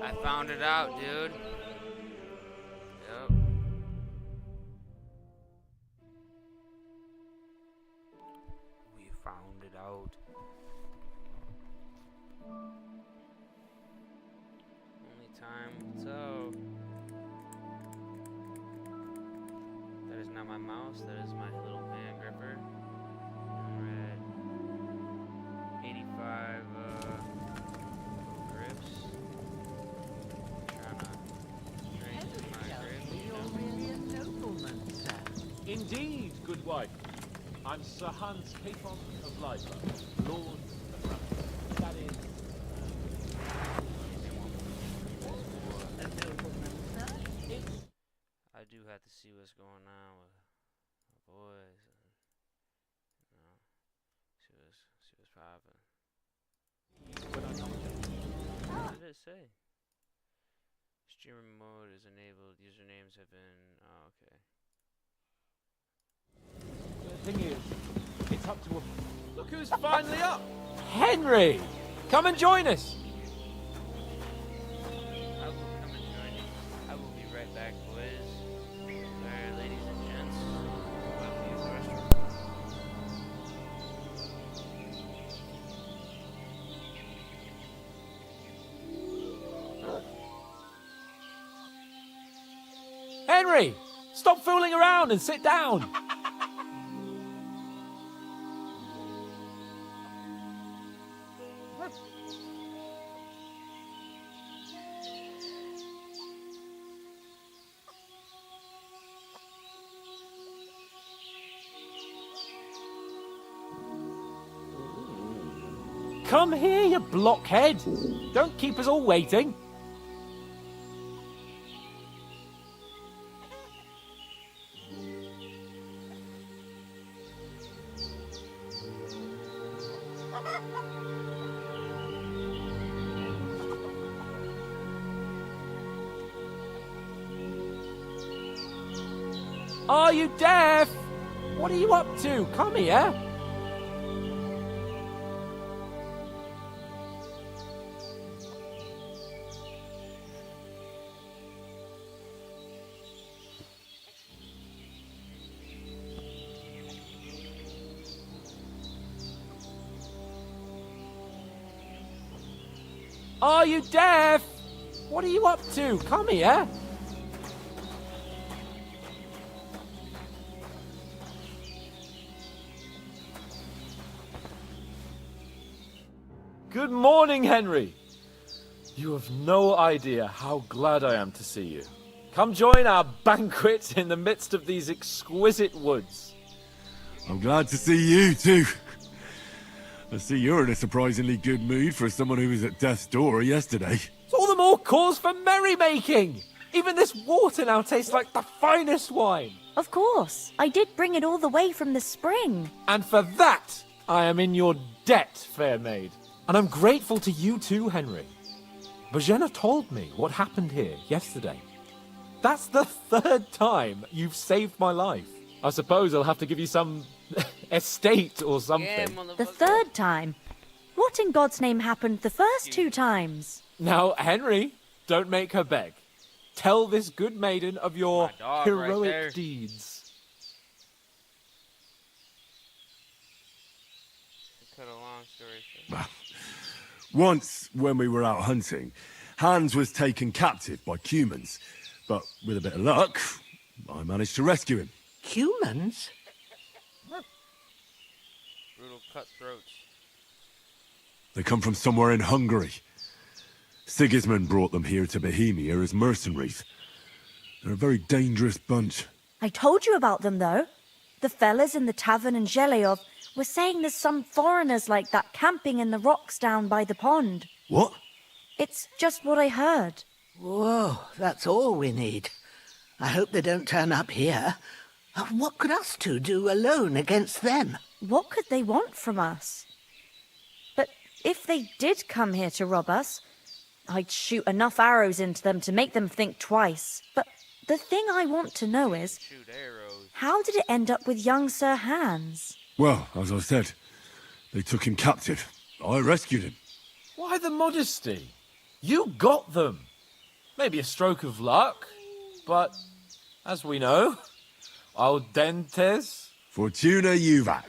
I found it out, dude. Yep. We found it out. Only time will tell. That is not my mouse, that is my little hand gripper. Red. 85 grips. Trying to strengthen my grip. You're really a nobleman, sir. Indeed, good wife. I'm Sir Hans Capon of Liza, Lord of Rutland. That is... A nobleman, sir? I do have to see what's going on with my boys. And, see what's popping. What did it say? Streaming mode is enabled. Usernames have been. Oh, okay. The thing is, it's up to a... Look who's finally up! Henry! Come and join us! I will come and join you. I will be right back, boys. Alright, ladies and gents. Welcome to the restaurant. Henry! Stop fooling around and sit down! Come here, you blockhead! Don't keep us all waiting. Are you deaf? What are you up to? Come here. Are you deaf? What are you up to? Come here. Good morning, Henry. You have no idea how glad I am to see you. Come join our banquet in the midst of these exquisite woods. I'm glad to see you too. I see you're in a surprisingly good mood for someone who was at death's door yesterday. It's all the more cause for merrymaking. Even this water now tastes like the finest wine. Of course. I did bring it all the way from the spring. And for that, I am in your debt, fair maid. And I'm grateful to you too, Henry. Bojena told me what happened here yesterday. That's the third time you've saved my life. I suppose I'll have to give you some estate or something. Yeah, The motherfucker. third time? What in God's name happened the first two times? Now, Henry, don't make her beg. Tell this good maiden of your My dog right heroic there. deeds. To cut a long story short. Once, when we were out hunting, Hans was taken captive by humans. But with a bit of luck, I managed to rescue him. Humans? Brutal cutthroats. They come from somewhere in Hungary. Sigismund brought them here to Bohemia as mercenaries. They're a very dangerous bunch. I told you about them, though. The fellas in the tavern in Zheleyov were saying there's some foreigners like that camping in the rocks down by the pond. What? It's just what I heard. Whoa, that's all we need. I hope they don't turn up here. What could us two do alone against them? What could they want from us? But if they did come here to rob us, I'd shoot enough arrows into them to make them think twice. But the thing I want to know is, Shoot arrows. how did it end up with young Sir Hans? Well, as I said, they took him captive. I rescued him. Why the modesty? You got them. Maybe a stroke of luck, but as we know, audentes. Fortuna juvat.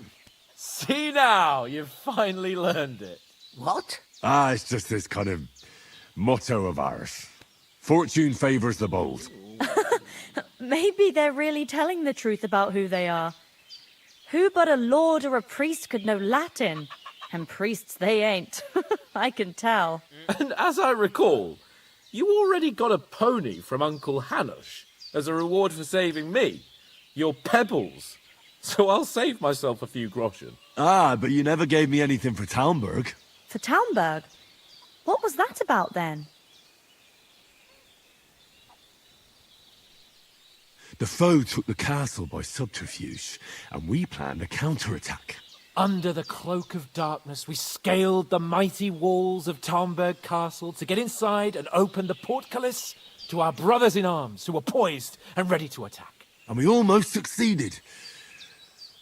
See now, you've finally learned it. What? Ah, it's just this kind of motto of ours. Fortune favours the bold. Maybe they're really telling the truth about who they are. Who but a lord or a priest could know Latin? And priests they ain't. I can tell. And as I recall, you already got a pony from Uncle Hanush as a reward for saving me. Your pebbles. So I'll save myself a few groschen. Ah, but you never gave me anything for Talmberg. For Talmberg? What was that about then? The foe took the castle by subterfuge, and we planned a counterattack. Under the cloak of darkness, we scaled the mighty walls of Talmberg Castle to get inside and open the portcullis to our brothers in arms who were poised and ready to attack. And we almost succeeded.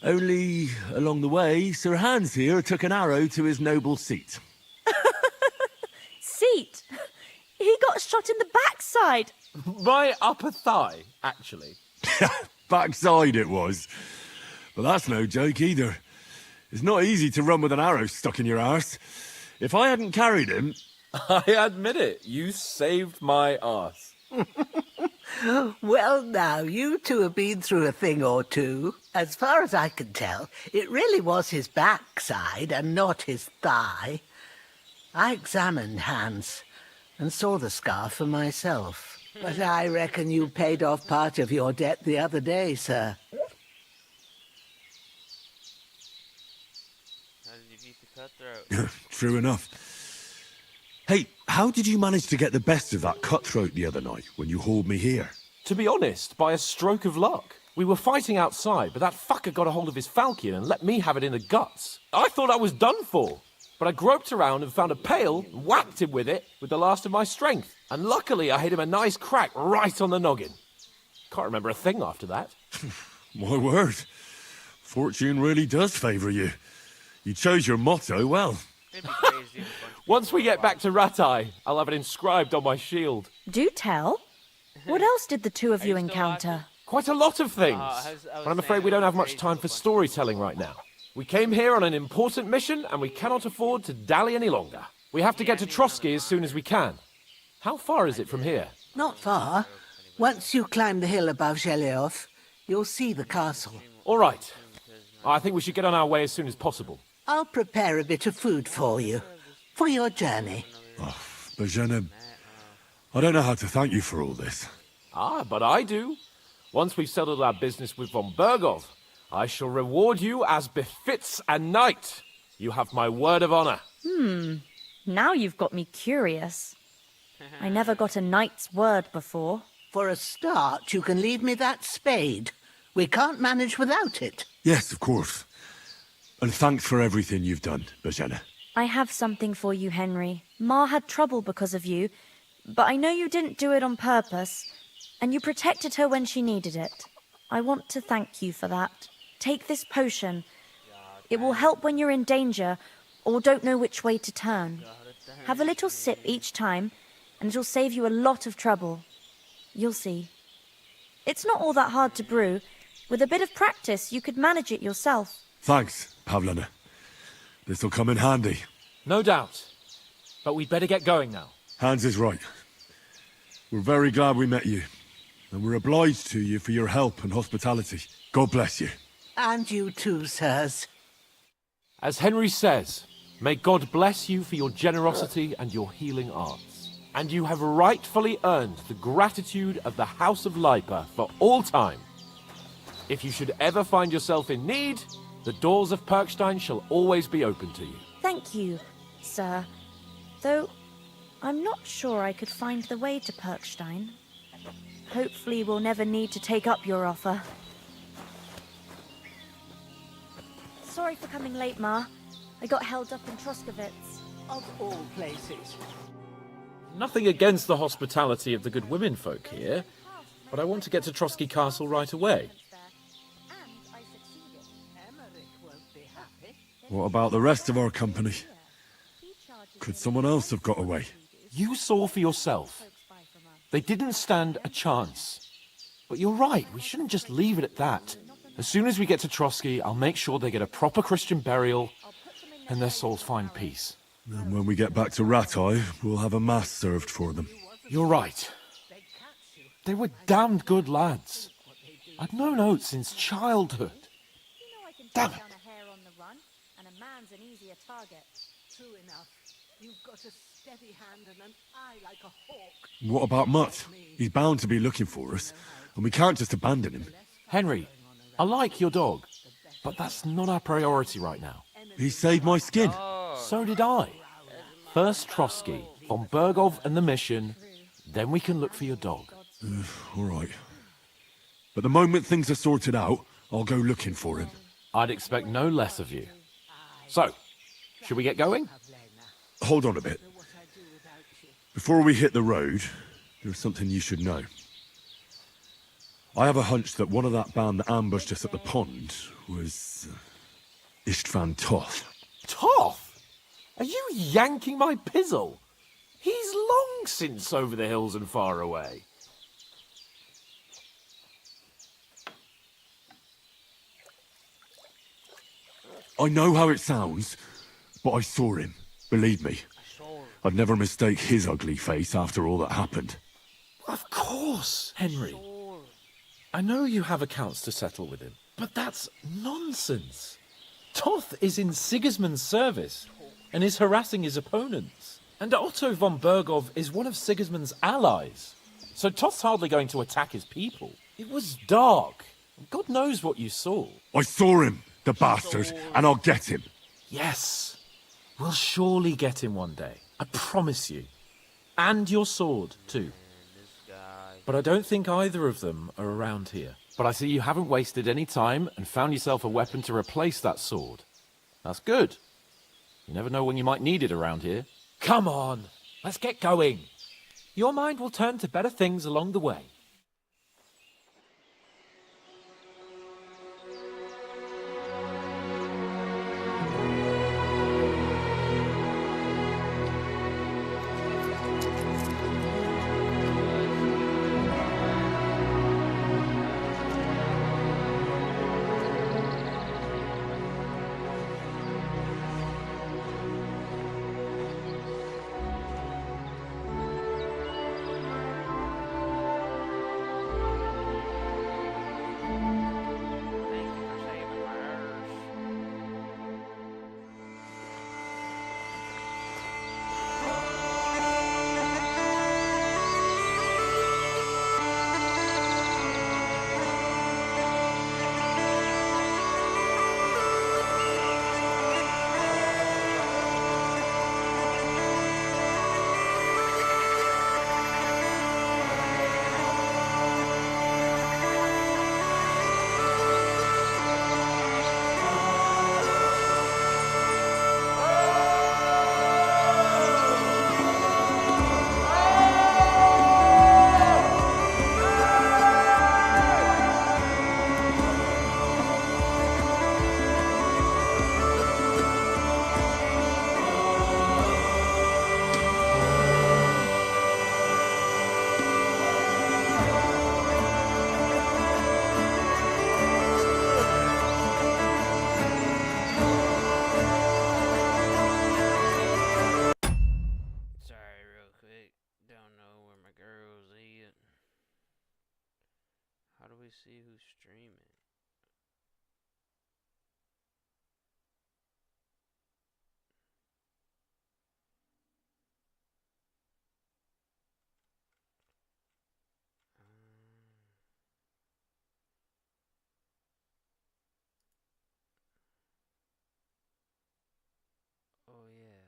Only, along the way, Sir Hans here took an arrow to his noble seat. Seat! He got shot in the backside! My upper thigh, actually. Backside it was. But that's no joke either. It's not easy to run with an arrow stuck in your arse. If I hadn't carried him... I admit it, you saved my arse. Well, now, you two have been through a thing or two. As far as I can tell, it really was his backside and not his thigh. I examined Hans and saw the scar for myself. But I reckon you paid off part of your debt the other day, sir. How did you beat the cutthroat? True enough. Hey, how did you manage to get the best of that cutthroat the other night when you hauled me here? To be honest, by a stroke of luck. We were fighting outside, but that fucker got a hold of his falcon and let me have it in the guts. I thought I was done for. But I groped around and found a pail and whacked him with it with the last of my strength. And luckily I hit him a nice crack right on the noggin. Can't remember a thing after that. My word. Fortune really does favour you. You chose your motto well. It'd be crazy if a bunch of Once people we get were back to Ratai, I'll have it inscribed on my shield. Do tell. What else did the two of you you still encounter? Quite a lot of things. I was But I'm saying afraid we it don't was have much crazy time if a for bunch of storytelling right now. We came here on an important mission and we cannot afford to dally any longer. We have to get to Trotsky as soon as we can. How far is it from here? Not far. Once you climb the hill above Zheleov, you'll see the castle. All right. I think we should get on our way as soon as possible. I'll prepare a bit of food for you, for your journey. Bozhena, I don't know how to thank you for all this. Ah, but I do. Once we've settled our business with von Bergov, I shall reward you as befits a knight. You have my word of honor. Now you've got me curious. I never got a knight's word before. For a start, you can leave me that spade. We can't manage without it. Yes, of course. And thanks for everything you've done, Bozhena. I have something for you, Henry. Ma had trouble because of you, but I know you didn't do it on purpose, and you protected her when she needed it. I want to thank you for that. Take this potion. It will help when you're in danger or don't know which way to turn. Have a little sip each time, and it'll save you a lot of trouble. You'll see. It's not all that hard to brew. With a bit of practice, you could manage it yourself. Thanks, Pavlana. This'll come in handy. No doubt. But we'd better get going now. Hans is right. We're very glad we met you. And we're obliged to you for your help and hospitality. God bless you. And you too, sirs. As Henry says, may God bless you for your generosity and your healing arts. And you have rightfully earned the gratitude of the House of Lipa for all time. If you should ever find yourself in need, the doors of Perkstein shall always be open to you. Thank you, sir. Though, I'm not sure I could find the way to Perkstein. Hopefully we'll never need to take up your offer. Sorry for coming late, Ma. I got held up in Troskowitz. Of all places. Nothing against the hospitality of the good women folk here, but I want to get to Trotsky Castle right away. What about the rest of our company? Could someone else have got away? You saw for yourself. They didn't stand a chance. But you're right, we shouldn't just leave it at that. As soon as we get to Trotsky, I'll make sure they get a proper Christian burial and their souls find peace. And when we get back to Rattay, we'll have a mass served for them. You're right. They were damned good lads. I'd known Oates since childhood. Damn it. True enough. You've got a steady hand and an eye like a hawk. What about Mutt? He's bound to be looking for us, and we can't just abandon him. Henry, I like your dog, but that's not our priority right now. He saved my skin. So did I. First Trotsky, von Bergov and the mission, then we can look for your dog. All right. But the moment things are sorted out, I'll go looking for him. I'd expect no less of you. So, should we get going? Hold on a bit. Before we hit the road, there's something you should know. I have a hunch that one of that band that ambushed us at the pond was Istvan Toth. Toth? Are you yanking my pizzle? He's long since over the hills and far away. I know how it sounds, but I saw him. Believe me. I'd never mistake his ugly face after all that happened. Of course, Henry. I know you have accounts to settle with him, but that's nonsense. Toth is in Sigismund's service and is harassing his opponents. And Otto von Bergov is one of Sigismund's allies. So Toth's hardly going to attack his people. It was dark. God knows what you saw. I saw him, the bastard, and I'll get him. Yes. We'll surely get him one day. I promise you. And your sword, too. But I don't think either of them are around here. But I see you haven't wasted any time and found yourself a weapon to replace that sword. That's good. You never know when you might need it around here. Come on, let's get going. Your mind will turn to better things along the way. Thank you for saving my arse. Sorry, real quick. Don't know where my girl's at. How do we see who's streaming? Oh yeah.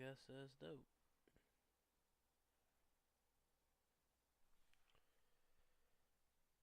guess that's dope.